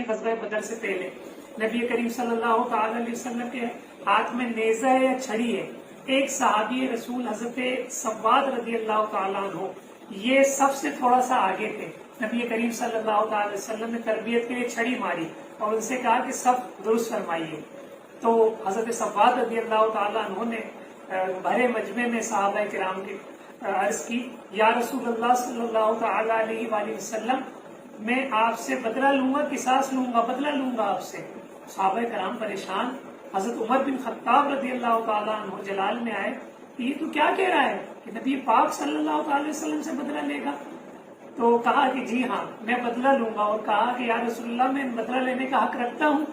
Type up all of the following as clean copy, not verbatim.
ग़ज़वा बदर से पहले नबी करीम सल्लल्लाहु ताला अलैहि वसल्लम के हाथ में नेज़ा है या छड़ी है। एक सहाबी रसूल हज़रत सव्वाद रज़ी अल्लाह ताला अन्हु ये सबसे थोड़ा सा आगे थे। नबी करीम सल्लल्लाहु ताला अलैहि वसल्लम ने तरबियत के लिए छड़ी मारी और उनसे कहा कि सब दुरुस्त फरमाइए। तो हज़रत सव्वाद रज़ी अल्लाह ताला अन्हु ने भरे मजमे में सहाबा किराम की अर्ज की, या रसूलल्लाह सल्लल्लाहु ताला अलैहि वसल्लम, मैं आपसे बदला लूंगा, किसास लूंगा, बदला लूंगा आपसे। सहाबा कराम परेशान। हजरत उमर बिन खत्ताब रज़ी अल्लाह ताला अन्हु जलाल में आए, ये तो क्या कह रहा है कि नबी पाक सल्लल्लाहु अलैहि वसल्लम से बदला लेगा। तो कहा कि जी हाँ, मैं बदला लूंगा। और कहा कि या रसूलल्लाह, मैं बदला लेने का हक रखता हूँ।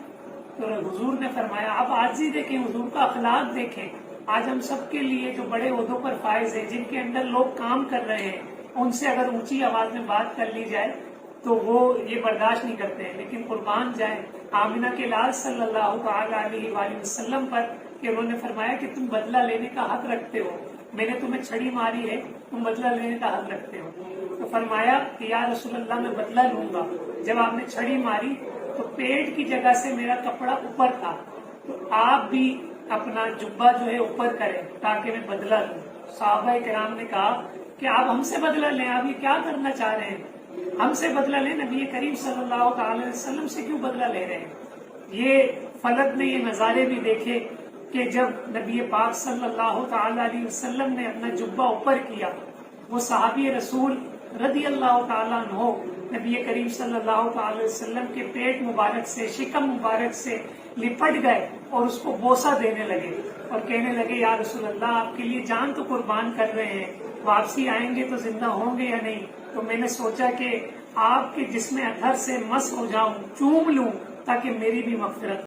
तो हुजूर ने फरमाया, आप आजी देखें, हुजूर का अखलाक देखें। आज हम सबके लिए जो बड़े ओहदों पर फायज है, जिनके अंदर लोग काम कर रहे हैं, उनसे अगर ऊंची आवाज में बात कर ली जाए तो वो ये बर्दाश्त नहीं करते हैं। लेकिन कुर्बान जाए आमिना के लाल सल्लल्लाहु अलैहि वसल्लम पर कि उन्होंने फरमाया कि तुम बदला लेने का हक रखते हो, मैंने तुम्हें छड़ी मारी है, तुम बदला लेने का हक रखते हो। तो फरमाया कि या रसूलल्लाह, मैं बदला लूंगा। जब आपने छड़ी मारी तो पेट की जगह से मेरा कपड़ा ऊपर था, तो आप भी अपना जुब्बा जो है ऊपर करें ताकि मैं बदला लूं। सहाबा किराम ने कहा कि आप हमसे बदला लें, आप ये क्या करना चाह रहे हैं, हमसे बदला लें, नबी करीम सल्लल्लाहु अलैहि वसल्लम से क्यों बदला ले रहे हैं। ये फलक ने ये नजारे भी देखे कि जब नबी पाक सल्लल्लाहु अलैहि वसल्लम ने अपना जुब्बा ऊपर किया, वो सहाबी रसूल रज़ी अल्लाह ताला अन्हु नबी करीम सल्लल्लाहु अलैहि वसल्लम के पेट मुबारक से, शिकम मुबारक से लिपट गए और उसको बोसा देने लगे और कहने लगे, या रसूल अल्लाह, आपके लिए जान तो कुर्बान कर रहे हैं, वापसी आएंगे तो जिंदा होंगे या नहीं। तो मैंने सोचा कि आपके जिस्म अतहर से मस हो जाऊं, चूम लूं, ताकि मेरी भी मग़फ़िरत